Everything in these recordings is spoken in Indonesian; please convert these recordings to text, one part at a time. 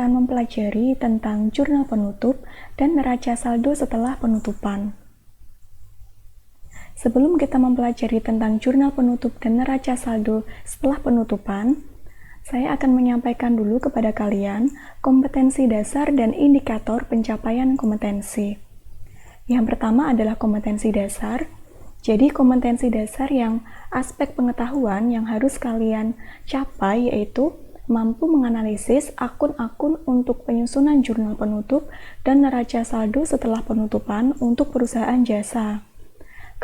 akan mempelajari tentang jurnal penutup dan neraca saldo setelah penutupan. Sebelum kita mempelajari tentang jurnal penutup dan neraca saldo setelah penutupan, saya akan menyampaikan dulu kepada kalian kompetensi dasar dan indikator pencapaian kompetensi. Yang pertama adalah kompetensi dasar. Jadi kompetensi dasar yang aspek pengetahuan yang harus kalian capai yaitu mampu menganalisis akun-akun untuk penyusunan jurnal penutup dan neraca saldo setelah penutupan untuk perusahaan jasa.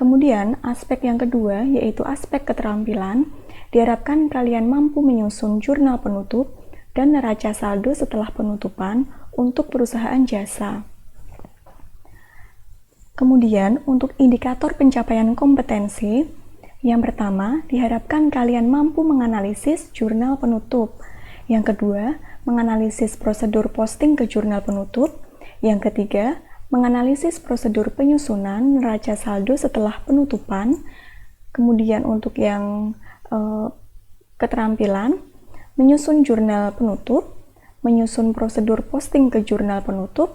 Kemudian, aspek yang kedua, yaitu aspek keterampilan, diharapkan kalian mampu menyusun jurnal penutup dan neraca saldo setelah penutupan untuk perusahaan jasa. Kemudian, untuk indikator pencapaian kompetensi, yang pertama, diharapkan kalian mampu menganalisis jurnal penutup. Yang kedua, menganalisis prosedur posting ke jurnal penutup. Yang ketiga, menganalisis prosedur penyusunan neraca saldo setelah penutupan. Kemudian untuk yang keterampilan, menyusun jurnal penutup, menyusun prosedur posting ke jurnal penutup,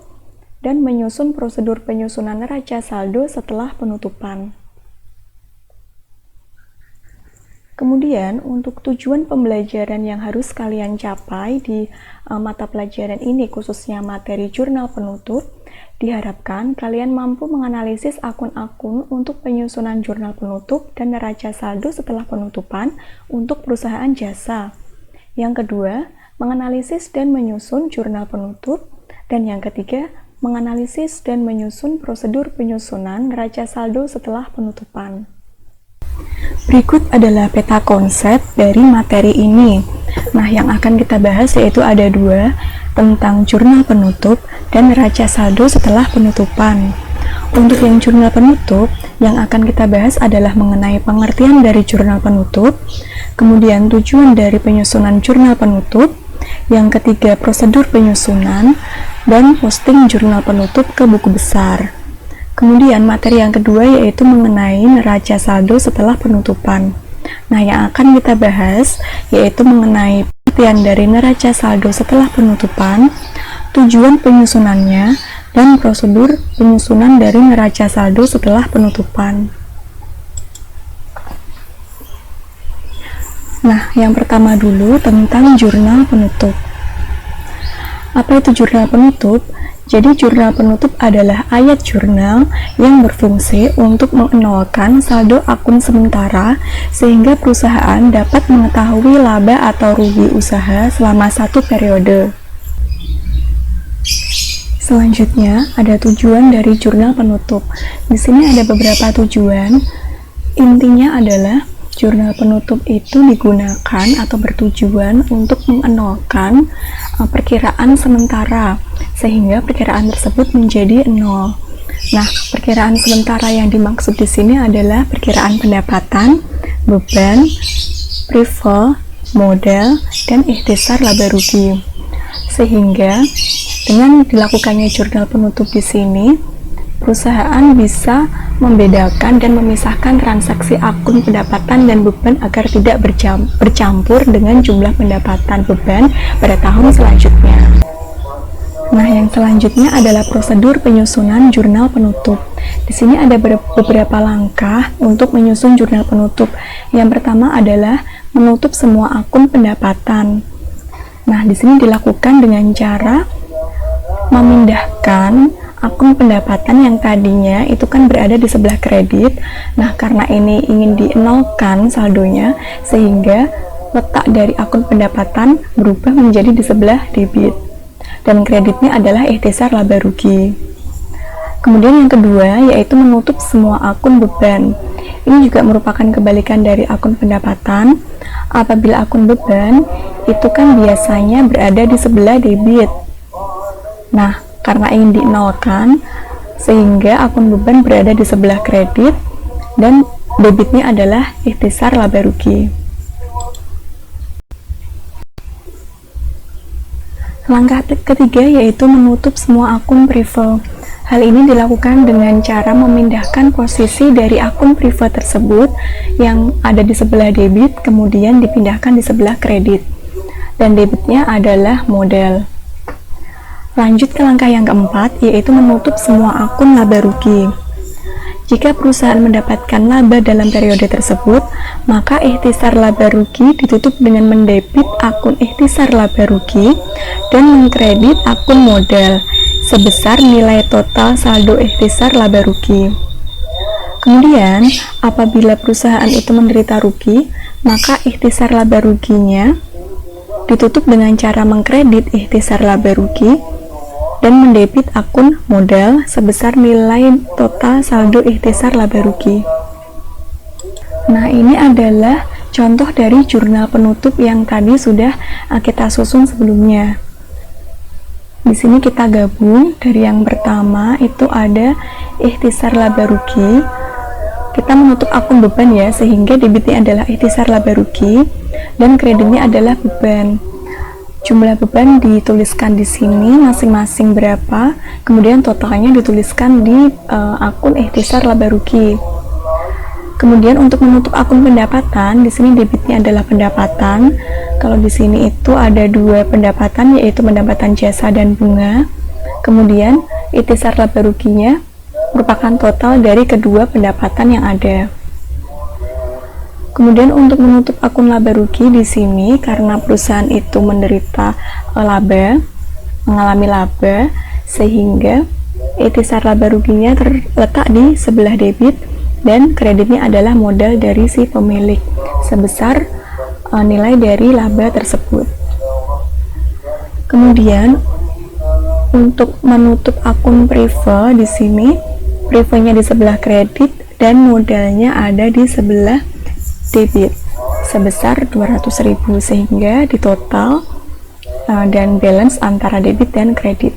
dan menyusun prosedur penyusunan neraca saldo setelah penutupan. Kemudian untuk tujuan pembelajaran yang harus kalian capai di mata pelajaran ini, khususnya materi jurnal penutup, diharapkan kalian mampu menganalisis akun-akun untuk penyusunan jurnal penutup dan neraca saldo setelah penutupan untuk perusahaan jasa. Yang kedua, menganalisis dan menyusun jurnal penutup. Dan yang ketiga, menganalisis dan menyusun prosedur penyusunan neraca saldo setelah penutupan. Berikut adalah peta konsep dari materi ini. Nah, yang akan kita bahas yaitu ada dua, tentang jurnal penutup dan neraca saldo setelah penutupan. Untuk yang jurnal penutup, yang akan kita bahas adalah mengenai pengertian dari jurnal penutup, kemudian tujuan dari penyusunan jurnal penutup, yang ketiga prosedur penyusunan, dan posting jurnal penutup ke buku besar. Kemudian materi yang kedua yaitu mengenai neraca saldo setelah penutupan. Nah, yang akan kita bahas yaitu mengenai pengertian dari neraca saldo setelah penutupan, tujuan penyusunannya, dan prosedur penyusunan dari neraca saldo setelah penutupan. Nah, yang pertama dulu tentang jurnal penutup. Apa itu jurnal penutup? Jadi jurnal penutup adalah ayat jurnal yang berfungsi untuk menolkan saldo akun sementara sehingga perusahaan dapat mengetahui laba atau rugi usaha selama satu periode. Selanjutnya ada tujuan dari jurnal penutup. Di sini ada beberapa tujuan. Intinya adalah jurnal penutup itu digunakan atau bertujuan untuk menolkan perkiraan sementara sehingga perkiraan tersebut menjadi nol. Nah, perkiraan sementara yang dimaksud di sini adalah perkiraan pendapatan, beban, privel, modal, dan ikhtisar laba rugi. Sehingga dengan dilakukannya jurnal penutup di sini, perusahaan bisa membedakan dan memisahkan transaksi akun pendapatan dan beban agar tidak bercampur dengan jumlah pendapatan beban pada tahun selanjutnya. Nah, yang selanjutnya adalah prosedur penyusunan jurnal penutup. Di sini ada beberapa langkah untuk menyusun jurnal penutup. Yang pertama adalah menutup semua akun pendapatan. Nah, di sini dilakukan dengan cara memindahkan akun pendapatan yang tadinya itu kan berada di sebelah kredit. Nah, karena ini ingin dienolkan saldonya, sehingga letak dari akun pendapatan berubah menjadi di sebelah debit. Dan kreditnya adalah ikhtisar laba rugi. Kemudian yang kedua yaitu menutup semua akun beban. Ini juga merupakan kebalikan dari akun pendapatan. Apabila akun beban itu kan biasanya berada di sebelah debit. Nah, karena ingin dienolkan sehingga akun beban berada di sebelah kredit dan debitnya adalah ikhtisar laba rugi. Langkah ketiga yaitu menutup semua akun privel. Hal ini dilakukan dengan cara memindahkan posisi dari akun privat tersebut yang ada di sebelah debit, kemudian dipindahkan di sebelah kredit. Dan debitnya adalah modal. Lanjut ke langkah yang keempat, yaitu menutup semua akun laba rugi. Jika perusahaan mendapatkan laba dalam periode tersebut, maka ikhtisar laba rugi ditutup dengan mendebit akun ikhtisar laba rugi dan mengkredit akun modal sebesar nilai total saldo ikhtisar laba rugi. Kemudian, apabila perusahaan itu menderita rugi, maka ikhtisar laba ruginya ditutup dengan cara mengkredit ikhtisar laba rugi dan mendebit akun modal sebesar nilai total saldo ikhtisar laba rugi. Nah, ini adalah contoh dari jurnal penutup yang tadi sudah kita susun sebelumnya. Di sini kita gabung dari yang pertama itu ada ikhtisar laba rugi. Kita menutup akun beban ya, sehingga debitnya adalah ikhtisar laba rugi dan kreditnya adalah beban. Jumlah beban dituliskan di sini masing-masing berapa, kemudian totalnya dituliskan di akun ikhtisar laba rugi. Kemudian untuk menutup akun pendapatan, di sini debitnya adalah pendapatan. Kalau di sini itu ada dua pendapatan, yaitu pendapatan jasa dan bunga. Kemudian ikhtisar laba ruginya merupakan total dari kedua pendapatan yang ada. Kemudian untuk menutup akun laba rugi di sini, karena perusahaan itu menderita laba, mengalami laba, sehingga ikhtisar laba ruginya terletak di sebelah debit dan kreditnya adalah modal dari si pemilik sebesar nilai dari laba tersebut. Kemudian untuk menutup akun prive di sini, privenya di sebelah kredit dan modalnya ada di sebelah debit sebesar 200.000, sehingga di total dan balance antara debit dan kredit.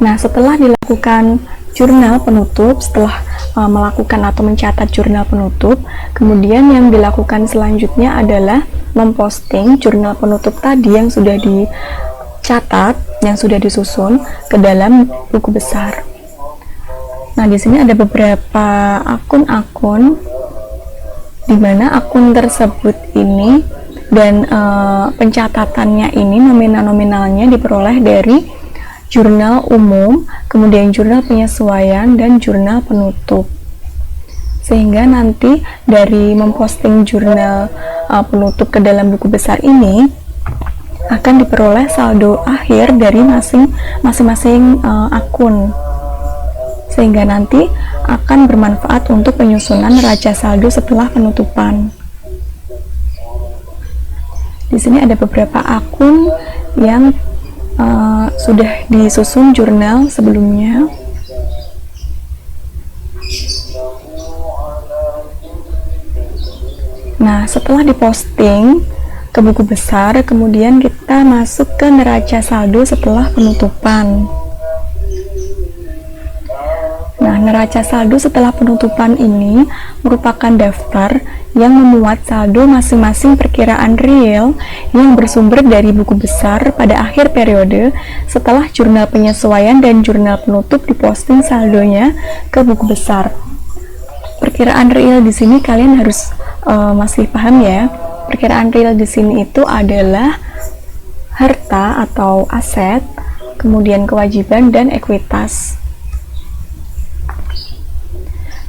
Nah, setelah dilakukan jurnal penutup, setelah melakukan atau mencatat jurnal penutup, kemudian yang dilakukan selanjutnya adalah memposting jurnal penutup tadi yang sudah dicatat, yang sudah disusun ke dalam buku besar. Nah, di sini ada beberapa akun-akun di mana akun tersebut ini dan pencatatannya ini nominalnya diperoleh dari jurnal umum, kemudian jurnal penyesuaian dan jurnal penutup. Sehingga nanti dari memposting jurnal penutup ke dalam buku besar ini akan diperoleh saldo akhir dari masing-masing akun, sehingga nanti akan bermanfaat untuk penyusunan neraca saldo setelah penutupan. Di sini ada beberapa akun yang sudah disusun jurnal sebelumnya. Nah, setelah diposting ke buku besar, kemudian kita masuk ke neraca saldo setelah penutupan. Nah, neraca saldo setelah penutupan ini merupakan daftar yang memuat saldo masing-masing perkiraan real yang bersumber dari buku besar pada akhir periode setelah jurnal penyesuaian dan jurnal penutup diposting saldonya ke buku besar. Perkiraan real di sini kalian harus masih paham ya. Perkiraan real di sini itu adalah harta atau aset, kemudian kewajiban dan ekuitas.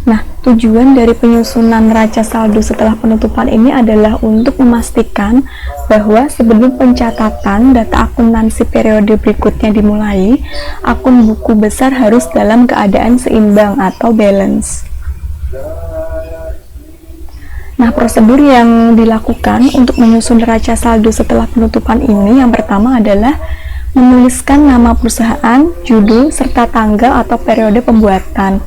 Nah, tujuan dari penyusunan neraca saldo setelah penutupan ini adalah untuk memastikan bahwa sebelum pencatatan data akuntansi periode berikutnya dimulai, akun buku besar harus dalam keadaan seimbang atau balance. Nah, prosedur yang dilakukan untuk menyusun neraca saldo setelah penutupan ini, yang pertama adalah menuliskan nama perusahaan, judul, serta tanggal atau periode pembuatan.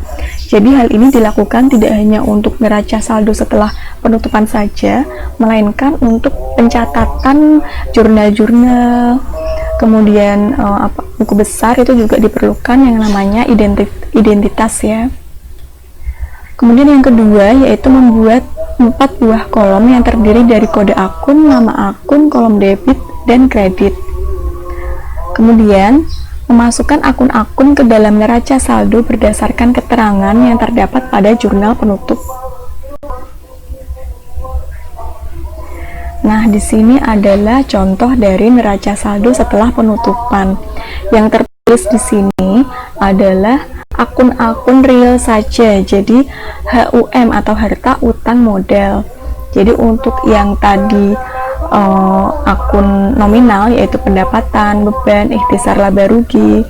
Jadi hal ini dilakukan tidak hanya untuk neraca saldo setelah penutupan saja, melainkan untuk pencatatan jurnal-jurnal, kemudian buku besar itu juga diperlukan yang namanya identitas ya. Kemudian yang kedua yaitu membuat 4 buah kolom yang terdiri dari kode akun, nama akun, kolom debit, dan kredit. Kemudian, memasukkan akun-akun ke dalam neraca saldo berdasarkan keterangan yang terdapat pada jurnal penutup. Nah, di sini adalah contoh dari neraca saldo setelah penutupan. Yang tertulis di sini adalah akun-akun real saja, jadi HUM atau harta utang modal. Jadi untuk yang tadi akun nominal, yaitu pendapatan, beban, ikhtisar, laba rugi,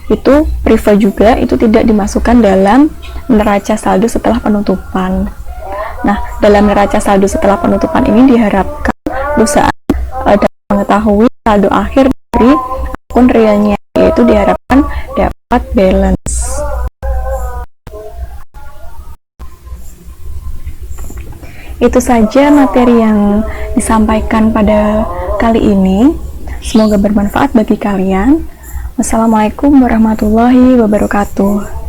itu priva juga, itu tidak dimasukkan dalam neraca saldo setelah penutupan. Nah, dalam neraca saldo setelah penutupan ini diharapkan perusahaan dapat mengetahui saldo akhir dari akun realnya, yaitu diharapkan dapat balance. Itu saja materi yang disampaikan pada kali ini. Semoga bermanfaat bagi kalian. Wassalamualaikum warahmatullahi wabarakatuh.